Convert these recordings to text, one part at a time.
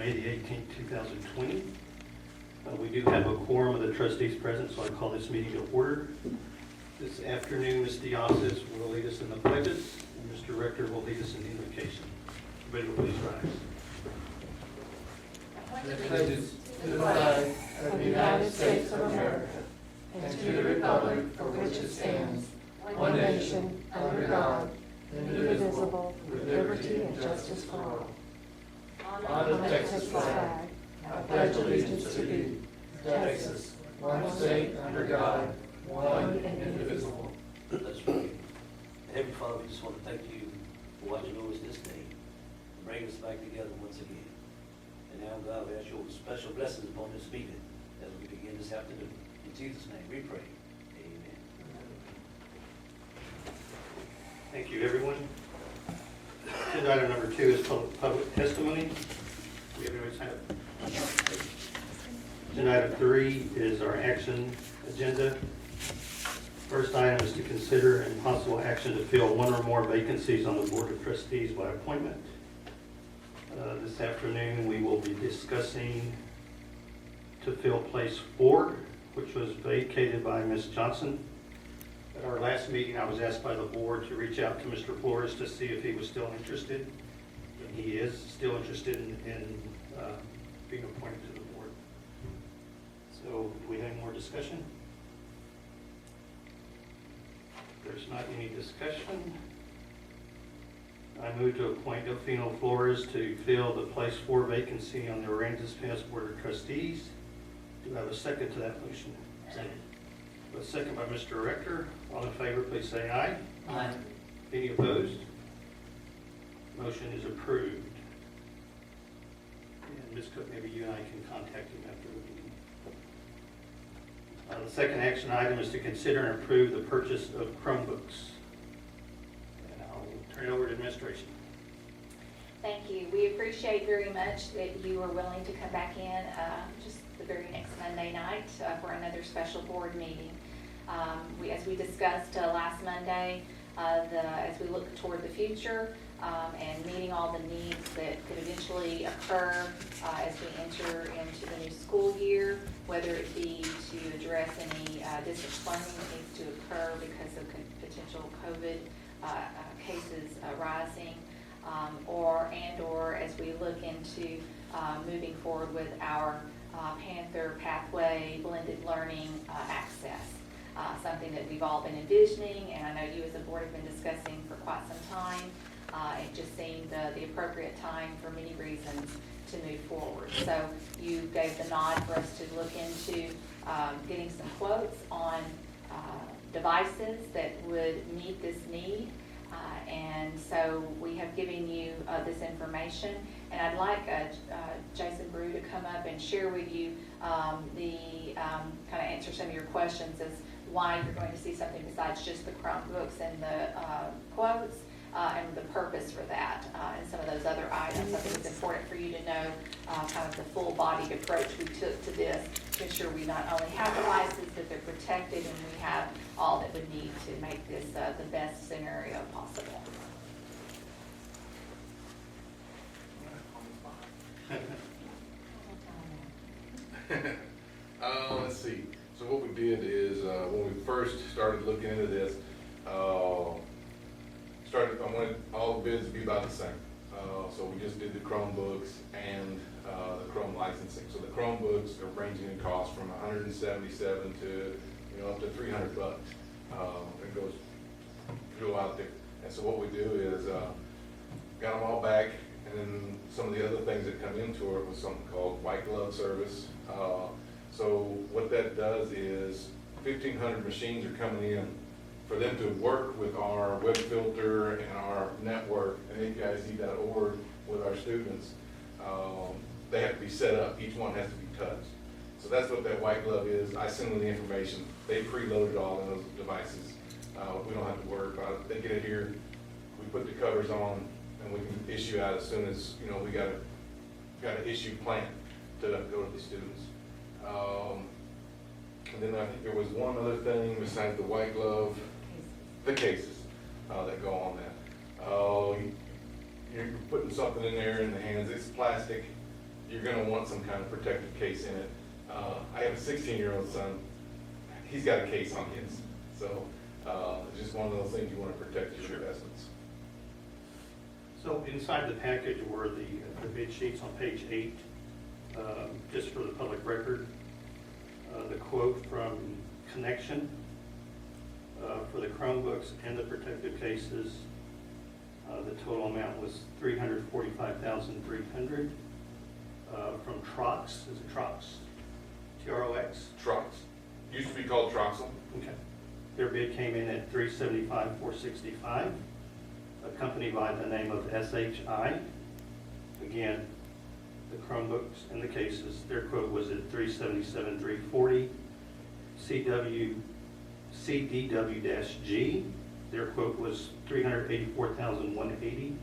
May the 18th, 2020. We do have a quorum of the trustees present, so I call this meeting to order. This afternoon, Ms. Diazis will lead us in the pledges, and Mr. Rector will lead us in the invocation. Everybody will please rise. Allegiance to the flag of the United States of America and to the republic for which it stands, one nation, under God, indivisible, with liberty and justice for all. On the Texas flag, I pledge allegiance to thee, Texas, one state under God, one and indivisible. Let's pray. Heavenly Father, we just want to thank you for watching over us this day and bringing us back together once again. And now, God, we ask your special blessings upon this meeting as we begin this afternoon. In Jesus' name we pray. Amen. Thank you, everyone. Agenda item number 2 is public testimony. We have anyone sign up? Agenda item 3 is our action agenda. First item is to consider and possible action to fill one or more vacancies on the Board of Trustees by appointment. This afternoon, we will be discussing to fill place 4, which was vacated by Ms. Johnson. At our last meeting, I was asked by the board to reach out to Mr. Flores to see if he was still interested. And he is still interested in being appointed to the board. So, do we have any more discussion? If there's not any discussion, I move to appoint Delfino Flores to fill the place 4 vacancy on the Aransas Pass Board of Trustees. Do I have a second to that motion? Second. A second by Mr. Rector. All in favor, please say aye. Aye. Any opposed? Motion is approved. And Ms. Cook, maybe you and I can contact him after the meeting. The second action item is to consider and approve the purchase of Chromebooks. And I'll turn it over to administration. Thank you. We appreciate very much that you are willing to come back in just the very next Monday night for another special board meeting. As we discussed last Monday, as we look toward the future and meeting all the needs that could eventually occur as we enter into the new school year, whether it be to address any distance learning that needs to occur because of potential COVID cases rising, or as we look into moving forward with our Panther Pathway blended learning access. Something that we've all been envisioning, and I know you as a board have been discussing for quite some time. It just seemed the appropriate time for many reasons to move forward. So you gave the nod for us to look into getting some quotes on devices that would meet this need. And so we have given you this information, and I'd like Jason Brew to come up and share with you kind of answer some of your questions as why you're going to see something besides just the Chromebooks and the quotes, and the purpose for that, and some of those other items. I think it's important for you to know kind of the full-bodied approach we took to this to ensure we not only have devices, that they're protected, and we have all that we need to make this the best scenario possible. Let's see. So what we did is when we first started looking into this, I wanted all the bids to be about the same. So we just did the Chromebooks and the Chrome licensing. So the Chromebooks are ranging in cost from $177 to up to $300. It goes real out there. And so what we do is got them all back, and then some of the other things that come into it was something called white glove service. So what that does is 1,500 machines are coming in. For them to work with our web filter and our network and APIC.org with our students, they have to be set up. Each one has to be touched. So that's what that white glove is. I send them the information. They preload it all in those devices. We don't have to worry about it. They get it here. We put the covers on, and we can issue out as soon as we got an issue plan to go to the students. And then I think there was one other thing besides the white glove, the cases that go on that. You're putting something in there in the hands. It's plastic. you're gonna want some kind of protective case in it. I have a 16-year-old son, he's got a case on his, so, it's just one of those things you wanna protect your investments. So inside the package were the bid sheets on page 8, just for the public record. The quote from Connection for the Chromebooks and the protective cases. The total amount was $345,300. From Trox, is it Trox? T-R-O-X? Trox, used to be called Troxel. Okay. Their bid came in at $375,465. A company by the name of SHI. Again, the Chromebooks and the cases, their quote was at $377,340. CDW-G, their quote was $384,180.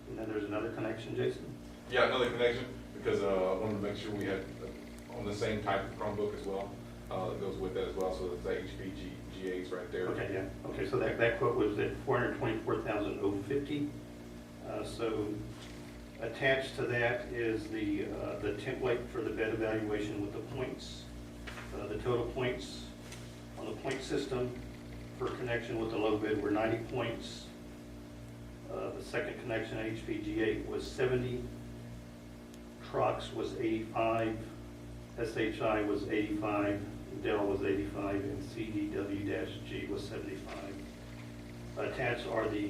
And then there's another connection, Jason? Yeah, another connection, because I wanted to make sure we had on the same type of Chromebook as well, that goes with that as well, so it's the HP G8s right there. Okay, yeah. Okay, so that quote was at $424,050. So attached to that is the template for the bed evaluation with the points. The total points on the point system for connection with the low bid were 90 points. The second connection, HP G8, was 70. Trox was 85. SHI was 85. Dell was 85, and CDW-G was 75. Attached are the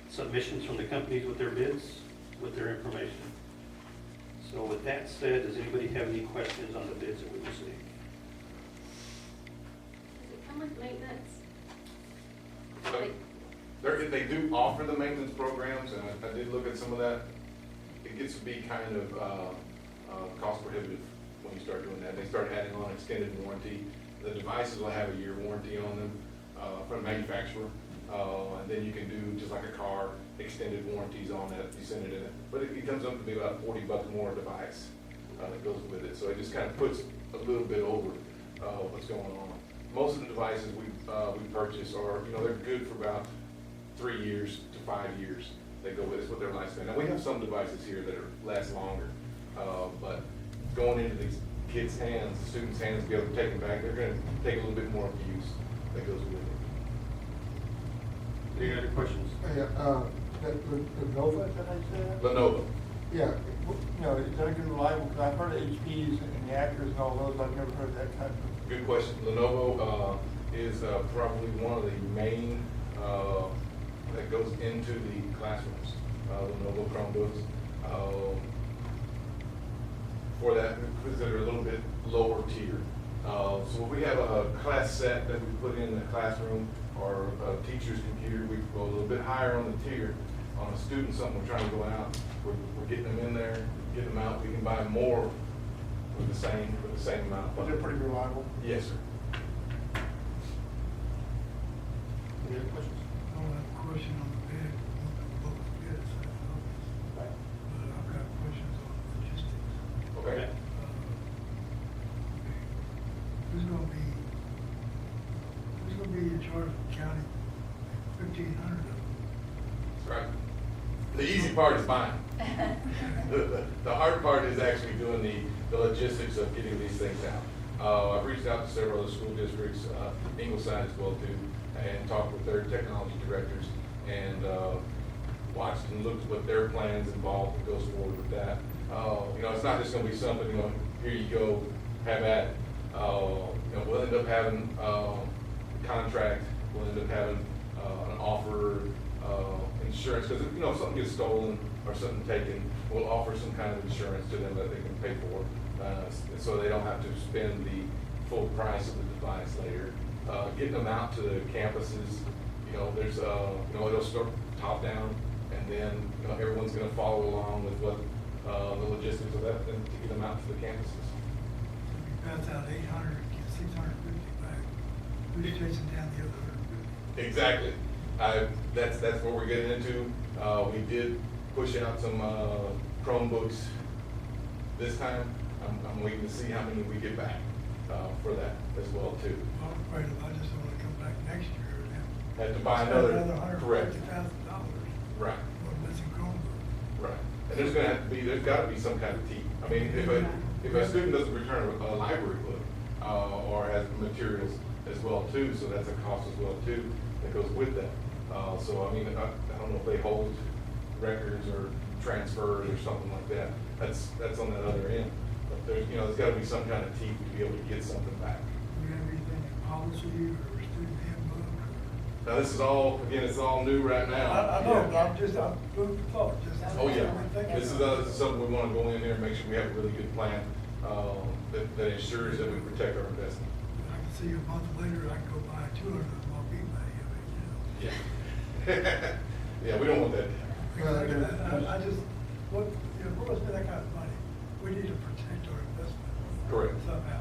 submissions from the companies with their bids, with their information. So with that said, does anybody have any questions on the bids that we received? Does it come with maintenance? They do offer the maintenance programs, and I did look at some of that. It gets to be kind of cost prohibitive when you start doing that. They start adding on extended warranty. The devices will have a year warranty on them from the manufacturer. And then you can do, just like a car, extended warranties on that if you send it in. But it comes up to be about $40 more a device that goes with it. So it just kind of puts a little bit over what's going on. Most of the devices we purchase are, they're good for about 3 years to 5 years. They go with us with their lifespan. Now we have some devices here that last longer, but going into these kids' hands, the students' hands, to be able to take them back, they're going to take a little bit more abuse that goes with it. Any other questions? The Nova, is that how you say that? Lenovo. Yeah, is that a good reliable, because I've heard of HPs and the Actors and all those, I've never heard that type of. Good question. Lenovo is probably one of the main that goes into the classrooms. Lenovo Chromebooks. For that, because they're a little bit lower tier. So we have a class set that we put in the classroom, or a teacher's computer. We go a little bit higher on the tier. On a student, something we're trying to go out, we're getting them in there, getting them out. We can buy more with the same amount. But they're pretty reliable. Yes, sir. Any other questions? I don't have a question on the bid, what the bid is, but I've got questions on logistics. Okay. Who's gonna be in charge of the county, 1,500 of them? That's right. The easy part is buying. The hard part is actually doing the logistics of getting these things out. I've reached out to several other school districts, Ingleside as well too, and talked with their technology directors, and watched and looked at what their plans involved that goes forward with that. It's not just gonna be something, here you go, have at it. We'll end up having a contract, we'll end up having an offer, insurance, because if something gets stolen or something taken, we'll offer some kind of insurance to them that they can pay for, so they don't have to spend the full price of the device later. Getting them out to the campuses, there's it'll start top down, and then everyone's going to follow along with what the logistics of that, and to get them out to the campuses. We pass out 800, get 650 back, who's chasing down the other 150? Exactly. That's what we're getting into. We did push out some Chromebooks this time. I'm waiting to see how many we get back for that as well too. I'm afraid if I just want to come back next year and Have to buy another, correct. $150,000. Right. For missing Chromebooks. there's gotta be some kind of teeth. I mean, if a student doesn't return a library book, or has materials as well too, so that's a cost as well too, that goes with that. So I mean, I don't know if they hold records or transfers or something like that. That's on that other end. But there's gotta be some kind of teeth to be able to get something back. Do you have anything in policy or student handbook? Now, this is all, again, it's all new right now. I know, but I'm food for thought, just. Oh, yeah. Thinking This is about it. something we want to go in there and make sure we have a really good plan, that ensures that we protect our investment. I can see a month later, I can go buy 200 of them, I'll be money, you know. Yeah. Yeah, we don't want that. I just, what, you know, we're gonna spend that kind of money, we need to protect our investment. Correct. Somehow.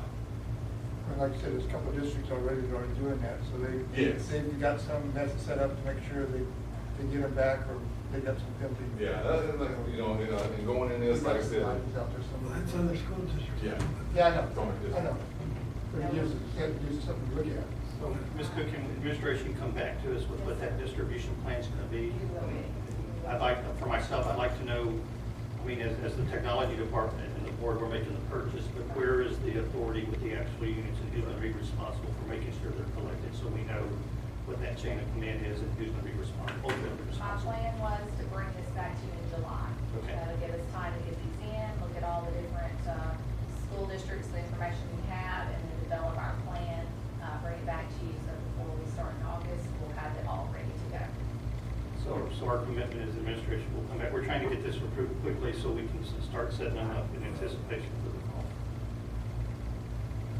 And like I said, there's a couple of districts already that are doing that, so Yes. they've got some that's set up to make sure they get them back, or they got some penalty. Yeah, and going in this, like I said. Out there Well, somewhere. that's other school districts. Yeah. Yeah, I know, Don't make this- I know. But it gives us something to look at. So, Ms. Cook, can administration come back to us with what that distribution plan's gonna be? I'd like, for myself, I'd like to know, I mean, as the technology department and the board, we're making the purchase, but where is the authority with the actual units and who's gonna be responsible for making sure they're collected, so we know what that chain of command is and who's gonna be responsible, ultimately My responsible. plan was to bring this back to you in July. Okay. That'll give us time to get these in, look at all the different school districts, the information we have, and then develop our plan, bring it back to you, so before we start in August, we'll have it all ready to go. So our commitment is administration will come back, we're trying to get this approved quickly so we can start setting them up in anticipation for the fall.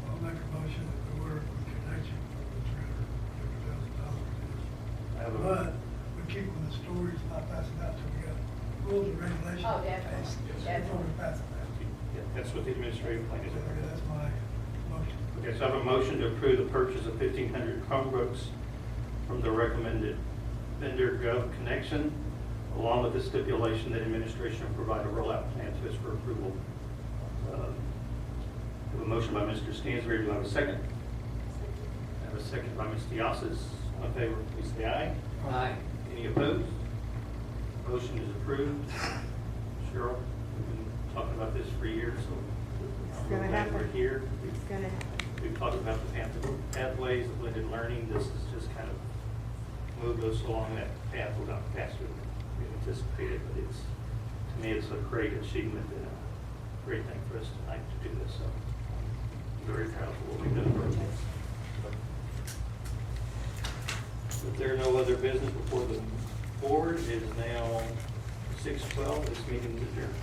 I'll make a motion that we work with connection for the $350,000. I have a- But we keep with the stories, not passing out till we got rules and regulations. Oh, definitely. Before we pass it out. Yeah, that's what the administrative plan is. Okay, that's my motion. Okay, so I have a motion to approve the purchase of 1,500 Chromebooks from the recommended vendor Gov Connection, along with the stipulation that administration will provide a rollout plan to us for approval. I have a motion by Mr. Stansberry. Do I have a second? I have a second by Ms. Diasas. All in favor, please say aye. Aye. Any opposed? Motion is approved. Cheryl, we've been talking about this for years, so It's we're gonna glad we're happen. here. It's gonna happen. We've talked about the pathways of blended learning. This is just kind of moved us along that path a lot faster than we anticipated, but it's, to me, it's a great achievement and a great thing for us tonight to do this, so I'm very proud of what we've done for our kids. If there are no other business before the board, it is now 6:12, this meeting is adjourned.